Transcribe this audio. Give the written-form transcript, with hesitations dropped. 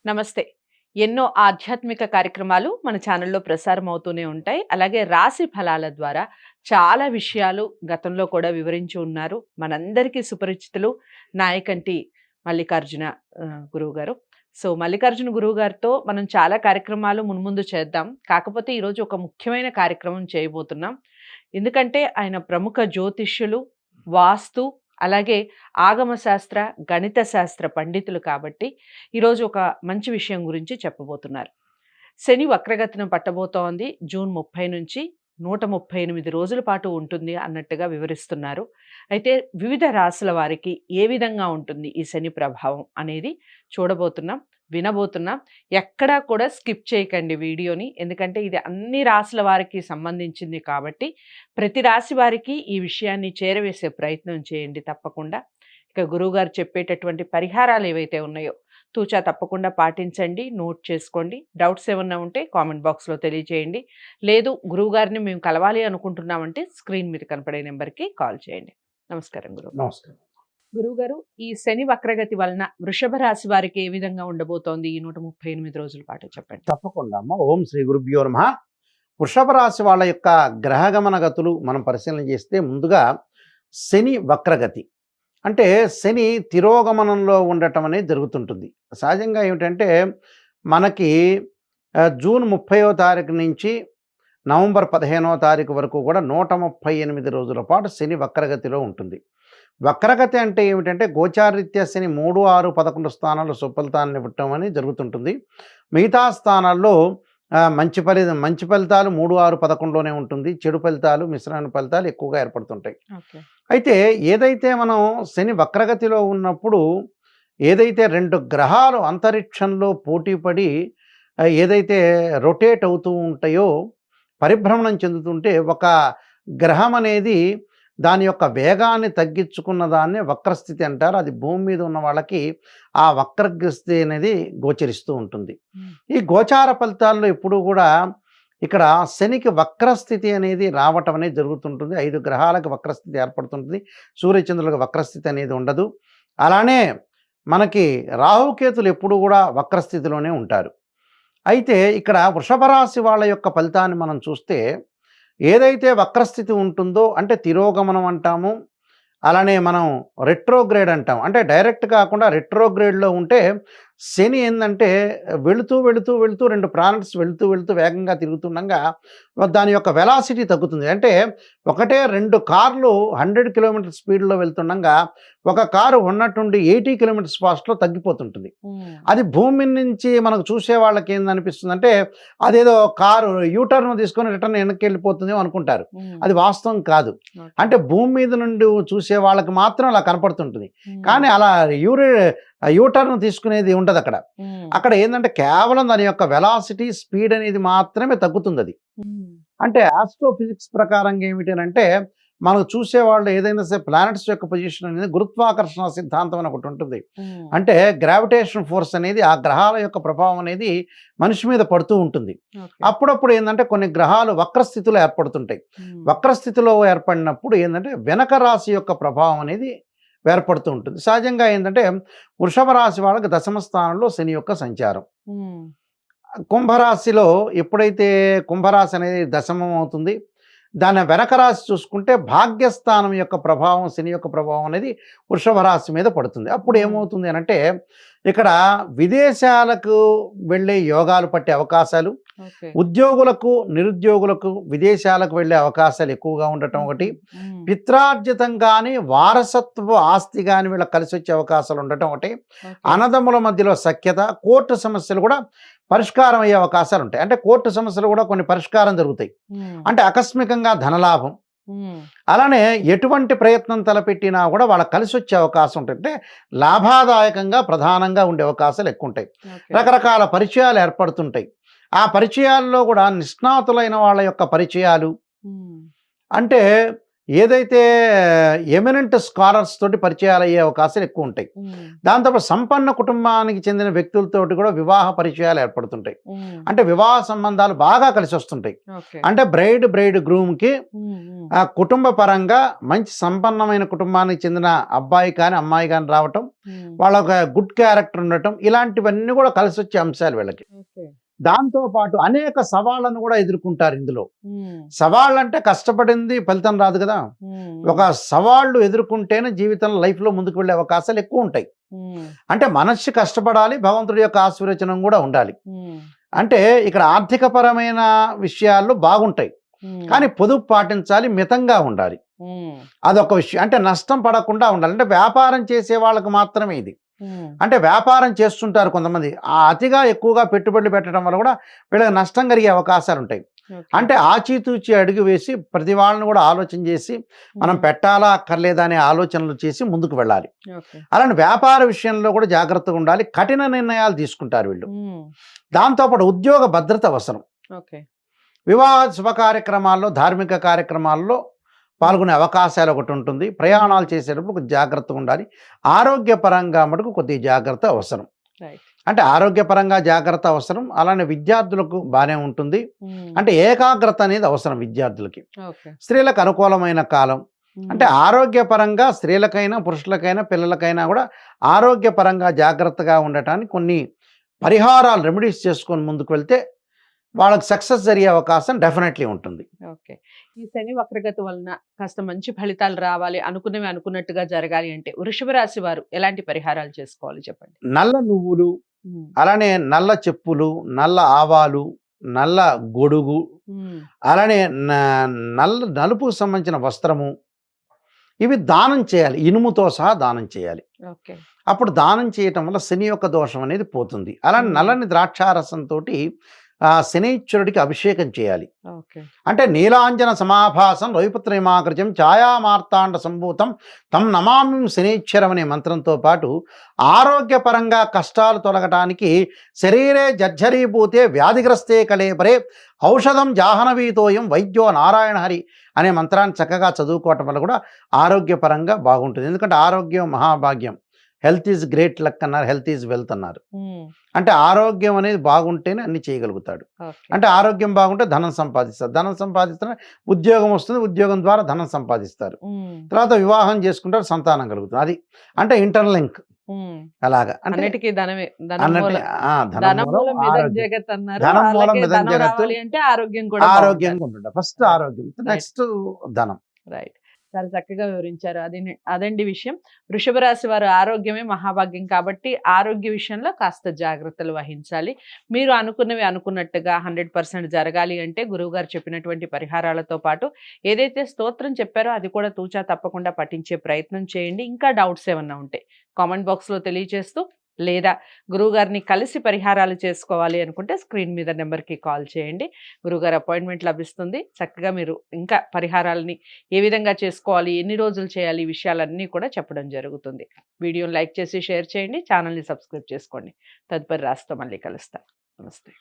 నమస్తే. ఎన్నో ఆధ్యాత్మిక కార్యక్రమాలు మన ఛానల్‌లో ప్రసారం అవుతూనే ఉంటాయి. అలాగే రాశి ఫలాల ద్వారా చాలా విషయాలు గతంలో కూడా వివరించి ఉన్నారు. మనందరికీ సుపరిచితులు నాయకంటి మల్లికార్జున గురువుగారు. సో, మల్లికార్జున గురువుగారితో మనం చాలా కార్యక్రమాలు మున్ముందు చేద్దాం. కాకపోతే ఈరోజు ఒక ముఖ్యమైన కార్యక్రమం చేయబోతున్నాం. ఎందుకంటే ఆయన ప్రముఖ జ్యోతిష్యులు, వాస్తు అలాగే ఆగమ శాస్త్ర, గణిత శాస్త్ర పండితులు కాబట్టి ఈరోజు ఒక మంచి విషయం గురించి చెప్పబోతున్నారు. శని వక్రగతిన పట్టబోతోంది. జూన్ 30 నుంచి 138 రోజుల పాటు ఉంటుంది అన్నట్టుగా వివరిస్తున్నారు. అయితే వివిధ రాశుల వారికి ఏ విధంగా ఉంటుంది ఈ శని ప్రభావం అనేది చూడబోతున్నాం, వినబోతున్నాం. ఎక్కడా కూడా స్కిప్ చేయకండి వీడియోని. ఎందుకంటే ఇది అన్ని రాశుల వారికి సంబంధించింది కాబట్టి ప్రతి రాశి వారికి ఈ విషయాన్ని చేరవేసే ప్రయత్నం చేయండి తప్పకుండా. ఇక గురువుగారు చెప్పేటటువంటి పరిహారాలు ఏవైతే ఉన్నాయో తూచా తప్పకుండా పాటించండి, నోట్ చేసుకోండి. డౌట్స్ ఏమన్నా ఉంటే కామెంట్ బాక్స్‌లో తెలియజేయండి. లేదు గురువుగారిని మేము కలవాలి అనుకుంటున్నామంటే స్క్రీన్ మీద కనపడే నెంబర్‌కి కాల్ చేయండి. నమస్కారం గురువు. నమస్కారం. గురువుగారు, ఈ శని వక్రగతి వలన వృషభ రాశి వారికి ఏ విధంగా ఉండబోతోంది ఈ 138 రోజుల పాటు చెప్పండి? తప్పకుండా అమ్మ. ఓం శ్రీ గురుభ్యో నమః. వృషభ రాశి వాళ్ళ యొక్క గ్రహగమన గతులు మనం పరిశీలన చేస్తే ముందుగా శని వక్రగతి. అంటే శని తిరోగమనంలో ఉండటం అనేది జరుగుతుంటుంది. సహజంగా ఏమిటంటే మనకి జూన్ 30వ తారీఖు నుంచి నవంబర్ 15వ తారీఖు వరకు కూడా 138 రోజుల పాటు శని వక్రగతిలో ఉంటుంది. వక్రగతి అంటే ఏమిటంటే గోచారరీత్యా శని 3, 6, 11 స్థానాల్లో సుఫలితాలను ఇవ్వటం అని జరుగుతుంటుంది. మిగతా స్థానాల్లో మంచి ఫలితాలు 3, 6, 11లోనే ఉంటుంది. చెడు ఫలితాలు, మిశ్రమ ఫలితాలు ఎక్కువగా ఏర్పడుతుంటాయి. ఓకే. అయితే ఏదైతే మనం శని వక్రగతిలో ఉన్నప్పుడు ఏదైతే 2 గ్రహాలు అంతరిక్షంలో పోటీపడి ఏదైతే రొటేట్ అవుతూ ఉంటాయో, పరిభ్రమణం చెందుతుంటే ఒక గ్రహం అనేది దాని యొక్క వేగాన్ని తగ్గించుకున్న దాన్ని వక్రస్థితి అంటారు. అది భూమి మీద ఉన్న వాళ్ళకి ఆ వక్రస్థితి అనేది గోచరిస్తూ ఉంటుంది. ఈ గోచార ఫలితాల్లో ఎప్పుడూ కూడా ఇక్కడ శనికి వక్రస్థితి అనేది రావటం అనేది జరుగుతుంటుంది. 5 గ్రహాలకు వక్రస్థితి ఏర్పడుతుంటుంది. సూర్యచంద్రులకు వక్రస్థితి అనేది ఉండదు. అలానే మనకి రాహుకేతులు ఎప్పుడు కూడా వక్రస్థితిలోనే ఉంటారు. అయితే ఇక్కడ వృషభ రాశి వాళ్ళ యొక్క ఫలితాన్ని మనం చూస్తే ఏదైతే వక్రస్థితి ఉంటుందో అంటే తిరోగమనం అంటాము, అలానే మనం రెట్రోగ్రేడ్ అంటాం. అంటే డైరెక్ట్ కాకుండా రెట్రోగ్రేడ్లో ఉంటే శని ఏంటంటే వెళుతూ 2 ప్లానెట్స్ వెళుతూ వేగంగా తిరుగుతుండగా దాని యొక్క వెలాసిటీ తగ్గుతుంది. అంటే 2 కార్లు 100 కిలోమీటర్ స్పీడ్లో వెళ్తుండగా ఒక కారు ఉన్నట్టుండి 80 కిలోమీటర్స్ ఫాస్ట్లో తగ్గిపోతుంటుంది. అది భూమి నుంచి మనకు చూసే వాళ్ళకి ఏందనిపిస్తుంది అంటే అదేదో కారు యూటర్న్ తీసుకొని రిటర్న్ వెనక్కి వెళ్ళిపోతుందేమో అనుకుంటారు. అది వాస్తవం కాదు. అంటే భూమి మీద నుండి చూసే వాళ్ళకి మాత్రం అలా కనపడుతుంటుంది. కానీ అలా యూటర్న్ తీసుకునేది ఉండదు అక్కడ. అక్కడ ఏంటంటే కేవలం దాని యొక్క వెలాసిటీ, స్పీడ్ అనేది మాత్రమే తగ్గుతుంది అది. అంటే ఆస్ట్రోఫిజిక్స్ ప్రకారంగా ఏమిటంటే మనం చూసేవాళ్ళు ఏదైనా సరే ప్లానెట్స్ యొక్క పొజిషన్ అనేది గురుత్వాకర్షణ సిద్ధాంతం అని ఒకటి ఉంటుంది. అంటే గ్రావిటేషన్ ఫోర్స్ అనేది ఆ గ్రహాల యొక్క ప్రభావం అనేది మనిషి మీద పడుతూ ఉంటుంది. అప్పుడప్పుడు ఏంటంటే కొన్ని గ్రహాలు వక్రస్థితిలో ఏర్పడుతుంటాయి. వక్రస్థితిలో ఏర్పడినప్పుడు ఏంటంటే వెనక రాశి యొక్క ప్రభావం అనేది ఏర్పడుతూ ఉంటుంది. సహజంగా ఏంటంటే వృషభ రాశి వాళ్ళకి దశమ స్థానంలో శని యొక్క సంచారం. కుంభరాశిలో ఎప్పుడైతే కుంభరాశి అనేది దశమం అవుతుంది, దాని వెనక రాశి చూసుకుంటే భాగ్యస్థానం యొక్క ప్రభావం, శని యొక్క ప్రభావం అనేది వృషభ రాశి మీద పడుతుంది. అప్పుడు ఏమవుతుంది అనంటే ఇక్కడ విదేశాలకు వెళ్ళే యోగాలు పట్టే అవకాశాలు, ఉద్యోగులకు, నిరుద్యోగులకు విదేశాలకు వెళ్ళే అవకాశాలు ఎక్కువగా ఉండటం ఒకటి, పిత్రార్జితం కానీ వారసత్వ ఆస్తి కానీ వీళ్ళకి కలిసి వచ్చే అవకాశాలు ఉండటం ఒకటి, అన్నదమ్ముల మధ్యలో సఖ్యత, కోర్టు సమస్యలు కూడా పరిష్కారం అయ్యే అవకాశాలు ఉంటాయి. అంటే కోర్టు సమస్యలు కూడా కొన్ని పరిష్కారం జరుగుతాయి. అంటే ఆకస్మికంగా ధనలాభం, అలానే ఎటువంటి ప్రయత్నం తలపెట్టినా కూడా వాళ్ళకి కలిసి వచ్చే అవకాశం ఉంటుంది. అంటే లాభాదాయకంగా ప్రధానంగా ఉండే అవకాశాలు ఎక్కువ ఉంటాయి. రకరకాల పరిచయాలు ఏర్పడుతుంటాయి. ఆ పరిచయాల్లో కూడా నిష్ణాతులైన వాళ్ళ యొక్క పరిచయాలు, అంటే ఏదైతే ఎమినెంట్ స్కాలర్స్ తోటి పరిచయాలయ్యే అవకాశాలు ఎక్కువ ఉంటాయి. దాంతోపాటు సంపన్న కుటుంబానికి చెందిన వ్యక్తులతోటి కూడా వివాహ పరిచయాలు ఏర్పడుతుంటాయి. అంటే వివాహ సంబంధాలు బాగా కలిసి వస్తుంటాయి. ఓకే. అంటే బ్రైడ్ గ్రూమ్‌కి కుటుంబ పరంగా మంచి సంపన్నమైన కుటుంబానికి చెందిన అబ్బాయి కానీ, అమ్మాయి కానీ రావటం, వాళ్ళొక గుడ్ క్యారెక్టర్ ఉండటం, ఇలాంటివన్నీ కూడా కలిసొచ్చే అంశాలు వీళ్ళకి. ఓకే. దాంతో పాటు అనేక సవాళ్ళను కూడా ఎదుర్కొంటారు ఇందులో. సవాళ్ళంటే కష్టపడింది ఫలితం రాదు కదా! ఒక సవాళ్ళు ఎదుర్కొంటేనే జీవితంలో లైఫ్‌లో ముందుకు వెళ్ళే అవకాశాలు ఎక్కువుంటాయి. అంటే మనస్సు కష్టపడాలి, భగవంతుడి యొక్క ఆశీర్వచనం కూడా ఉండాలి. అంటే ఇక్కడ ఆర్థికపరమైన విషయాల్లో బాగుంటాయి. కానీ పొదుపు పాటించాలి, మితంగా ఉండాలి. అదొక విషయం. అంటే నష్టం పడకుండా ఉండాలి. అంటే వ్యాపారం చేసే వాళ్ళకి మాత్రమే ఇది. అంటే వ్యాపారం చేస్తుంటారు కొంతమంది. ఆ అతిగా ఎక్కువగా పెట్టుబడులు పెట్టడం వల్ల కూడా వీళ్ళకి నష్టం కలిగే అవకాశాలు ఉంటాయి. అంటే ఆచితూచి అడుగు వేసి ప్రతి వాళ్ళని కూడా ఆలోచన చేసి మనం పెట్టాలా అక్కర్లేదా అనే ఆలోచనలు చేసి ముందుకు వెళ్ళాలి. అలానే వ్యాపార విషయంలో కూడా జాగ్రత్తగా ఉండాలి. కఠిన నిర్ణయాలు తీసుకుంటారు వీళ్ళు. దాంతోపాటు ఉద్యోగ భద్రత అవసరం. వివాహ శుభ కార్యక్రమాల్లో, ధార్మిక కార్యక్రమాల్లో పాల్గొనే అవకాశాలు ఒకటి ఉంటుంది. ప్రయాణాలు చేసేటప్పుడు కొంచెం జాగ్రత్తగా ఉండాలి. ఆరోగ్యపరంగా మటుకు కొద్దిగా జాగ్రత్త అవసరం. అంటే ఆరోగ్యపరంగా జాగ్రత్త అవసరం. అలానే విద్యార్థులకు బాగానే ఉంటుంది. అంటే ఏకాగ్రత అనేది అవసరం విద్యార్థులకి. స్త్రీలకు అనుకూలమైన కాలం. అంటే ఆరోగ్యపరంగా స్త్రీలకైనా, పురుషులకైనా, పిల్లలకైనా కూడా ఆరోగ్యపరంగా జాగ్రత్తగా ఉండటానికి కొన్ని పరిహారాలు, రెమెడీస్ చేసుకొని ముందుకు వెళ్తే వాళ్ళకి సక్సెస్ జరిగే అవకాశం డెఫినెట్లీ ఉంటుంది. ఓకే. ఈ శని వక్రగతి వలన కాస్త మంచి ఫలితాలు రావాలి, అనుకున్నవి అనుకున్నట్టుగా జరగాలి అంటే వృషభ రాశి వారు ఎలాంటి పరిహారాలు చేసుకోవాలి చెప్పండి? నల్ల నువ్వులు, అలానే నల్ల చెప్పులు, నల్ల ఆవాలు, నల్ల గొడుగు, అలానే నలుపుకు సంబంధించిన వస్త్రము, ఇవి దానం చేయాలి. ఇనుముతో సహా దానం చేయాలి. అప్పుడు దానం చేయటం వల్ల శని యొక్క దోషం అనేది పోతుంది. అలానే నల్లని ద్రాక్షారసంతో శనీశ్వరుడికి అభిషేకం చేయాలి. అంటే నీలాంజన సమాభాసం రవిపుత్రమాకృత్యం ఛాయామార్తాండ సంభూతం తం నమామి శనీశ్వరం అనే మంత్రంతో పాటు ఆరోగ్యపరంగా కష్టాలు తొలగటానికి శరీరే జర్జరీభూతే వ్యాధిగ్రస్తే కలేపరే ఔషధం జాహ్నవీతోయం వైద్యో నారాయణ హరి అనే మంత్రాన్ని చక్కగా చదువుకోవటం వల్ల కూడా ఆరోగ్యపరంగా బాగుంటుంది. ఎందుకంటే ఆరోగ్యం మహాభాగ్యం. హెల్త్ ఈజ్ గ్రేట్ లక్ అన్నారు, హెల్త్ ఈజ్ వెల్త్ అన్నారు. అంటే ఆరోగ్యం అనేది బాగుంటేనే అన్ని చేయగలుగుతాడు. అంటే ఆరోగ్యం బాగుంటే ధనం సంపాదిస్తారు, ధనం సంపాదిస్తే ఉద్యోగం వస్తుంది, ఉద్యోగం ద్వారా ధనం సంపాదిస్తారు, తర్వాత వివాహం చేసుకుంటారు, సంతానం కలుగుతుంది. అది అంటే ఇంటర్లింక్. అలాగా అంటే అన్నిటికీ ధనమే. ఆరోగ్యంగా ఉంటుండ ఫస్ట్ ఆరోగ్యం, నెక్స్ట్ ధనం. రైట్. చాలా చక్కగా వివరించారు. అదండి విషయం. వృషభ రాశి వారు ఆరోగ్యమే మహాభాగ్యం కాబట్టి ఆరోగ్య విషయంలో కాస్త జాగ్రత్తలు వహించాలి. మీరు అనుకున్నవి అనుకున్నట్టుగా 100% జరగాలి అంటే గురువుగారు చెప్పినటువంటి పరిహారాలతో పాటు ఏదైతే స్తోత్రం చెప్పారో అది కూడా తూచా తప్పకుండా పఠించే ప్రయత్నం చేయండి. ఇంకా డౌట్స్ ఏమన్నా ఉంటే కామెంట్ బాక్స్లో తెలియజేస్తూ, లేదా గురువుగారిని కలిసి పరిహారాలు చేసుకోవాలి అనుకుంటే స్క్రీన్ మీద నెంబర్కి కాల్ చేయండి. గురువుగారు అపాయింట్మెంట్ లభిస్తుంది. చక్కగా మీరు ఇంకా పరిహారాలని ఏ విధంగా చేసుకోవాలి, ఎన్ని రోజులు చేయాలి, ఈ విషయాలన్నీ కూడా చెప్పడం జరుగుతుంది. వీడియోని లైక్ చేసి షేర్ చేయండి, ఛానల్ని సబ్స్క్రైబ్ చేసుకోండి. తదుపరి రాశితో మళ్ళీ కలుస్తాను. నమస్తే.